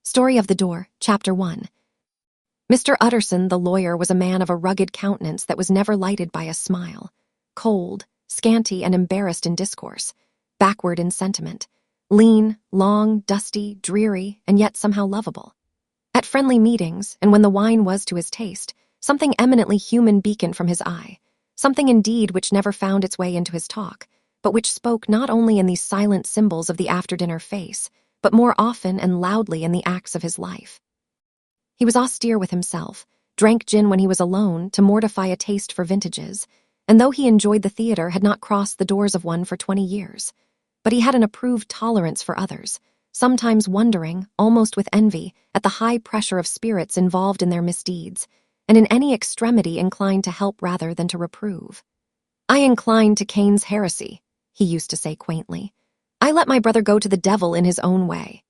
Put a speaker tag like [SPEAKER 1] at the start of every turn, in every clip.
[SPEAKER 1] Story of the Door, Chapter 1. Mr. Utterson, the lawyer, was a man of a rugged countenance that was never lighted by a smile. Cold, scanty, and embarrassed in discourse, backward in sentiment, lean, long, dusty, dreary, and yet somehow lovable. At friendly meetings, and when the wine was to his taste, something eminently human beaconed from his eye, something indeed which never found its way into his talk, but which spoke not only in these silent symbols of the after-dinner face, but more often and loudly in the acts of his life. He was austere with himself, drank gin when he was alone to mortify a taste for vintages, and though he enjoyed the theater, had not crossed the doors of one for 20 years. But he had an approved tolerance for others, sometimes wondering, almost with envy, at the high pressure of spirits involved in their misdeeds, and in any extremity inclined to help rather than to reprove. "I incline to Cain's heresy," he used to say quaintly. "I let my brother go to the devil in his own way."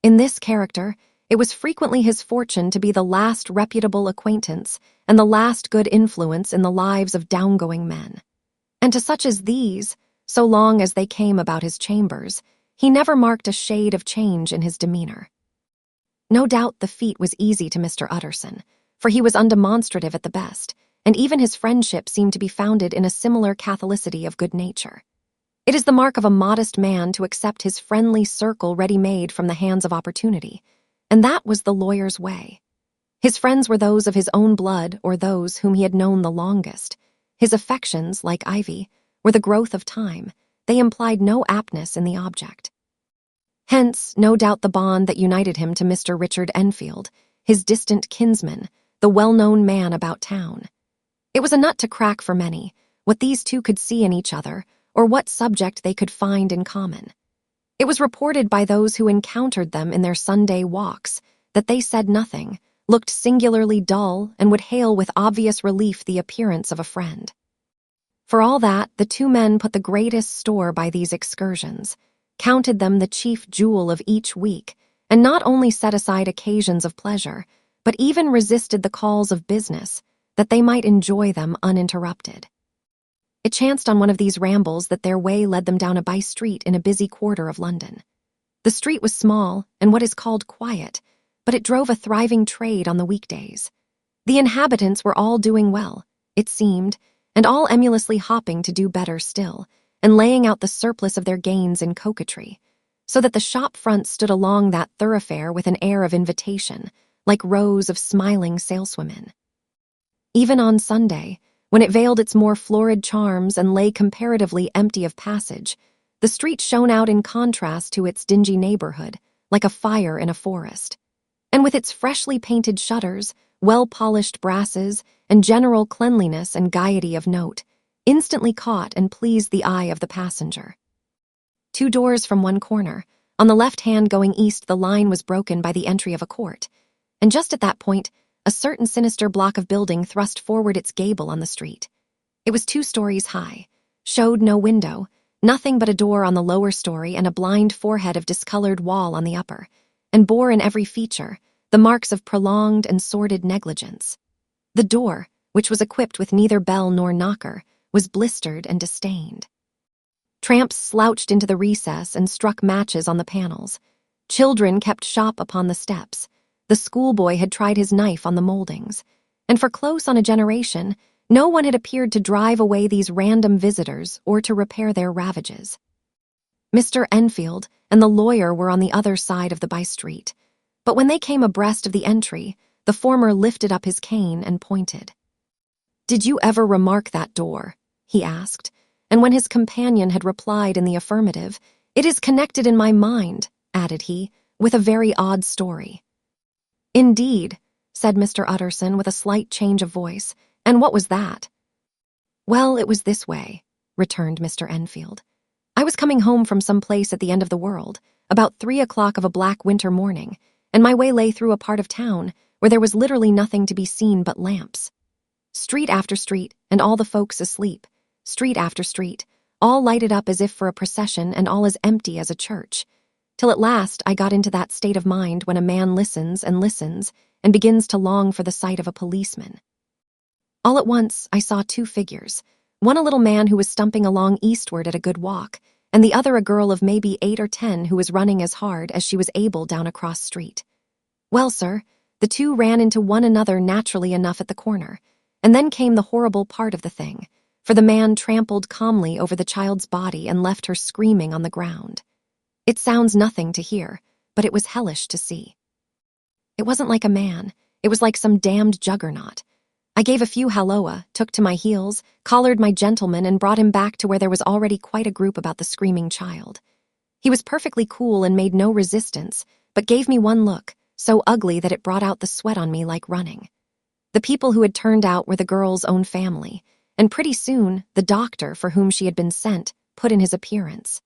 [SPEAKER 1] In this character, it was frequently his fortune to be the last reputable acquaintance and the last good influence in the lives of downgoing men. And to such as these, so long as they came about his chambers, he never marked a shade of change in his demeanor. No doubt the feat was easy to Mr. Utterson, for he was undemonstrative at the best, and even his friendship seemed to be founded in a similar catholicity of good nature. It is the mark of a modest man to accept his friendly circle ready-made from the hands of opportunity, and that was the lawyer's way. His friends were those of his own blood or those whom he had known the longest. His affections, like ivy, were the growth of time. They implied no aptness in the object. Hence, no doubt the bond that united him to Mr. Richard Enfield, his distant kinsman, the well-known man about town. It was a nut to crack for many, what these two could see in each other, or what subject they could find in common. It was reported by those who encountered them in their Sunday walks that they said nothing, looked singularly dull, and would hail with obvious relief the appearance of a friend. For all that, the two men put the greatest store by these excursions, counted them the chief jewel of each week, and not only set aside occasions of pleasure, but even resisted the calls of business, that they might enjoy them uninterrupted. It chanced on one of these rambles that their way led them down a by-street in a busy quarter of London. The street was small and what is called quiet, but it drove a thriving trade on the weekdays. The inhabitants were all doing well, it seemed, and all emulously hopping to do better still, and laying out the surplus of their gains in coquetry, so that the shop fronts stood along that thoroughfare with an air of invitation, like rows of smiling saleswomen. Even on Sunday, when it veiled its more florid charms and lay comparatively empty of passage, the street shone out in contrast to its dingy neighborhood, like a fire in a forest. And with its freshly painted shutters, well-polished brasses, and general cleanliness and gaiety of note, instantly caught and pleased the eye of the passenger. 2 doors from one corner, on the left hand going east, the line was broken by the entry of a court, and just at that point, a certain sinister block of building thrust forward its gable on the street. It was 2 stories high, showed no window, nothing but a door on the lower story and a blind forehead of discolored wall on the upper, and bore in every feature the marks of prolonged and sordid negligence. The door, which was equipped with neither bell nor knocker, was blistered and disdained. Tramps slouched into the recess and struck matches on the panels. Children kept shop upon the steps. The schoolboy had tried his knife on the moldings, and for close on a generation, no one had appeared to drive away these random visitors or to repair their ravages. Mr. Enfield and the lawyer were on the other side of the by-street, but when they came abreast of the entry, the former lifted up his cane and pointed. "Did you ever remark that door?" he asked, and when his companion had replied in the affirmative, "It is connected in my mind," added he, "with a very odd story." "Indeed," said Mr. Utterson with a slight change of voice, "and what was that?" "Well, it was this way," returned Mr. Enfield. "I was coming home from some place at the end of the world, about 3 o'clock of a black winter morning, and my way lay through a part of town where there was literally nothing to be seen but lamps. Street after street, and all the folks asleep. Street after street, all lighted up as if for a procession and all as empty as a church. Till at last I got into that state of mind when a man listens and begins to long for the sight of a policeman. All at once I saw 2 figures, one a little man who was stumping along eastward at a good walk, and the other a girl of maybe 8 or 10 who was running as hard as she was able down a cross street. Well, sir, the two ran into one another naturally enough at the corner, and then came the horrible part of the thing, for the man trampled calmly over the child's body and left her screaming on the ground. It sounds nothing to hear, but it was hellish to see. It wasn't like a man, it was like some damned juggernaut. I gave a few halloa, took to my heels, collared my gentleman, and brought him back to where there was already quite a group about the screaming child. He was perfectly cool and made no resistance, but gave me one look, so ugly that it brought out the sweat on me like running. The people who had turned out were the girl's own family, and pretty soon the doctor for whom she had been sent put in his appearance.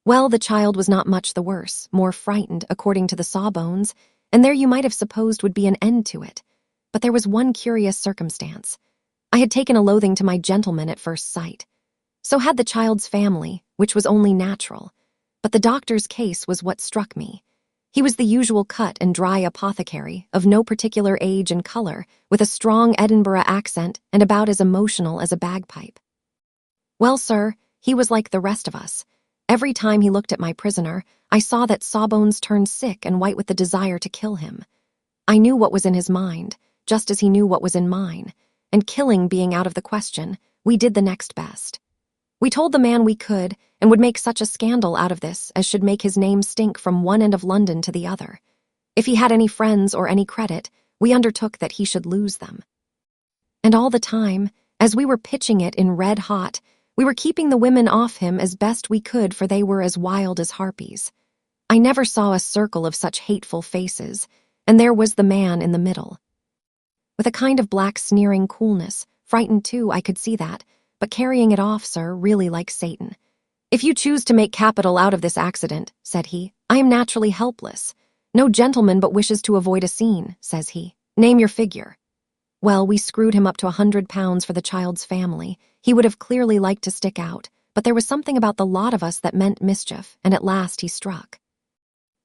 [SPEAKER 1] Well, the child was not much the worse, more frightened, according to the sawbones, and there you might have supposed would be an end to it. But there was one curious circumstance. I had taken a loathing to my gentleman at first sight. So had the child's family, which was only natural. But the doctor's case was what struck me. He was the usual cut and dry apothecary, of no particular age and color, with a strong Edinburgh accent and about as emotional as a bagpipe. Well, sir, he was like the rest of us. Every time he looked at my prisoner, I saw that Sawbones turned sick and white with the desire to kill him. I knew what was in his mind, just as he knew what was in mine, and killing being out of the question, we did the next best. We told the man we could, and would make such a scandal out of this as should make his name stink from one end of London to the other. If he had any friends or any credit, we undertook that he should lose them. And all the time, as we were pitching it in red hot, we were keeping the women off him as best we could, for they were as wild as harpies. I never saw a circle of such hateful faces, and there was the man in the middle. With a kind of black sneering coolness, frightened too, I could see that, but carrying it off, sir, really like Satan. If you choose to make capital out of this accident, said he, I am naturally helpless. No gentleman but wishes to avoid a scene, says he. Name your figure. Well, we screwed him up to £100 for the child's family. He would have clearly liked to stick out, but there was something about the lot of us that meant mischief, and at last he struck.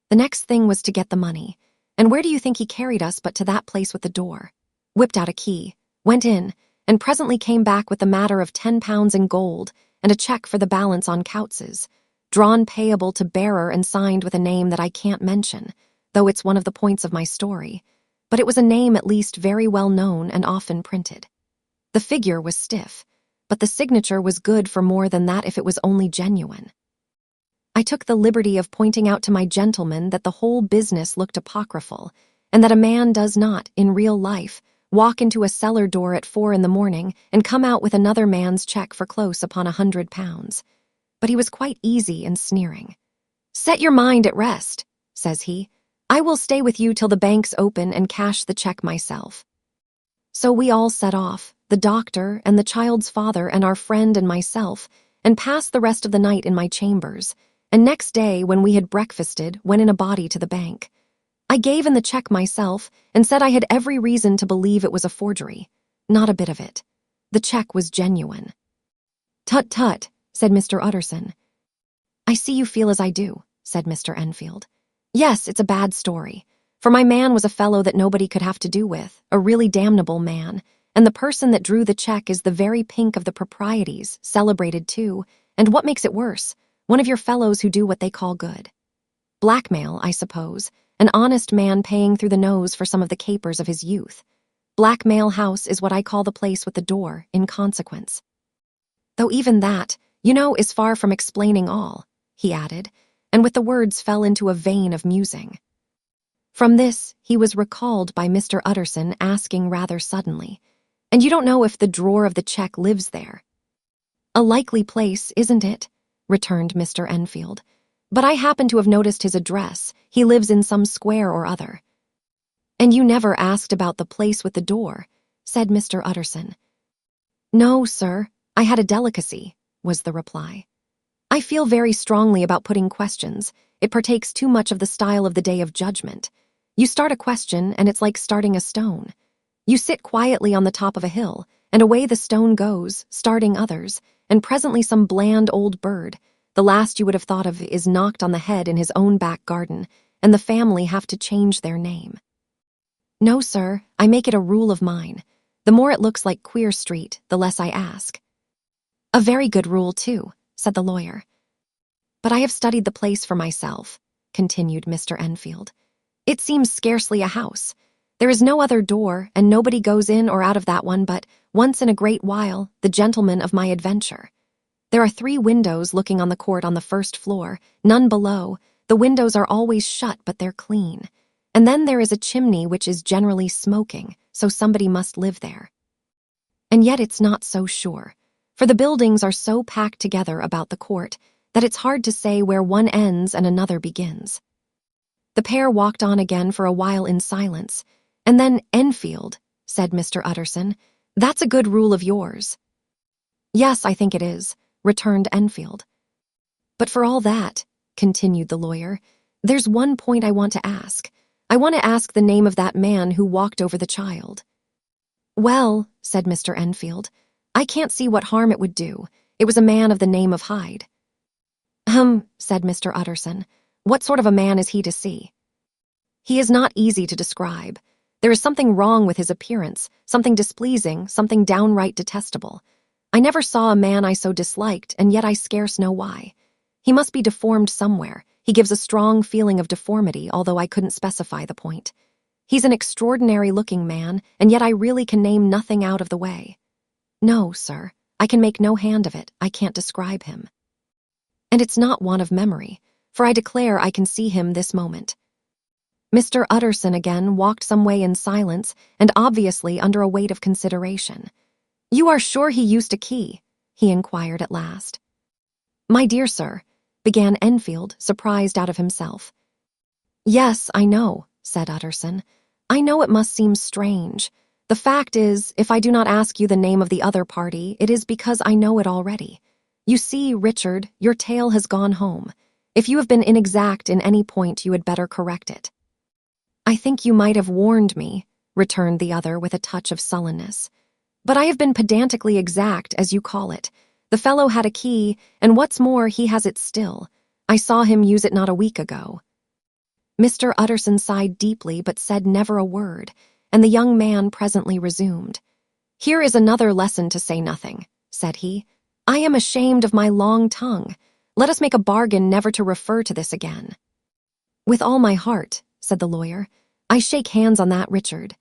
[SPEAKER 1] The next thing was to get the money, and where do you think he carried us but to that place with the door? Whipped out a key, went in, and presently came back with the matter of £10 in gold and a check for the balance on Couts's, drawn payable to bearer and signed with a name that I can't mention, though it's one of the points of my story, but it was a name at least very well known and often printed. The figure was stiff, but the signature was good for more than that if it was only genuine. I took the liberty of pointing out to my gentleman that the whole business looked apocryphal, and that a man does not, in real life, walk into a cellar door at 4 a.m. and come out with another man's check for close upon £100. But he was quite easy and sneering. Set your mind at rest, says he. I will stay with you till the banks open and cash the check myself. So we all set off, the doctor and the child's father and our friend and myself, and passed the rest of the night in my chambers, and next day when we had breakfasted went in a body to the bank. I gave in the check myself and said I had every reason to believe it was a forgery. Not a bit of it. The check was genuine. Tut tut, said Mr. Utterson. I see you feel as I do, said Mr. Enfield. Yes, it's a bad story, for my man was a fellow that nobody could have to do with, a really damnable man, and the person that drew the check is the very pink of the proprieties, celebrated too, and what makes it worse, one of your fellows who do what they call good. Blackmail, I suppose, an honest man paying through the nose for some of the capers of his youth. Blackmail House is what I call the place with the door, in consequence. Though even that, you know, is far from explaining all, he added, and with the words fell into a vein of musing. From this, he was recalled by Mr. Utterson asking rather suddenly, and you don't know if the drawer of the check lives there? A likely place, isn't it? Returned Mr. Enfield. But I happen to have noticed his address. He lives in some square or other. And you never asked about the place with the door, said Mr. Utterson. No, sir, I had a delicacy, was the reply. I feel very strongly about putting questions. It partakes too much of the style of the Day of Judgment. You start a question, and it's like starting a stone. You sit quietly on the top of a hill, and away the stone goes, starting others, and presently some bland old bird, the last you would have thought of, is knocked on the head in his own back garden, and the family have to change their name. No, sir, I make it a rule of mine. The more it looks like Queer Street, the less I ask. A very good rule, too, said the lawyer. But I have studied the place for myself, continued Mr. Enfield. It seems scarcely a house. There is no other door, and nobody goes in or out of that one but, once in a great while, the gentleman of my adventure. There are 3 windows looking on the court on the first floor, none below. The windows are always shut, but they're clean. And then there is a chimney which is generally smoking, so somebody must live there. And yet it's not so sure, for the buildings are so packed together about the court that it's hard to say where one ends and another begins. The pair walked on again for a while in silence, and then, Enfield, said Mr. Utterson, that's a good rule of yours. Yes, I think it is, returned Enfield. But for all that, continued the lawyer, there's one point I want to ask. I want to ask the name of that man who walked over the child. Well, said Mr. Enfield, I can't see what harm it would do. It was a man of the name of Hyde. Said Mr. Utterson. What sort of a man is he to see? He is not easy to describe. There is something wrong with his appearance, something displeasing, something downright detestable. I never saw a man I so disliked, and yet I scarce know why. He must be deformed somewhere. He gives a strong feeling of deformity, although I couldn't specify the point. He's an extraordinary-looking man, and yet I really can name nothing out of the way. No, sir, I can make no hand of it. I can't describe him. And it's not want of memory, for I declare I can see him this moment. Mr. Utterson again walked some way in silence, and obviously under a weight of consideration. You are sure he used a key? He inquired at last. My dear sir, began Enfield, surprised out of himself. Yes, I know, said Utterson. I know it must seem strange. The fact is, if I do not ask you the name of the other party, it is because I know it already. You see, Richard, your tale has gone home. If you have been inexact in any point, you had better correct it. I think you might have warned me, returned the other with a touch of sullenness. But I have been pedantically exact, as you call it. The fellow had a key, and what's more, he has it still. I saw him use it not a week ago. Mr. Utterson sighed deeply, but said never a word, and the young man presently resumed. Here is another lesson to say nothing, said he. I am ashamed of my long tongue. Let us make a bargain never to refer to this again. With all my heart, said the lawyer. I shake hands on that, Richard.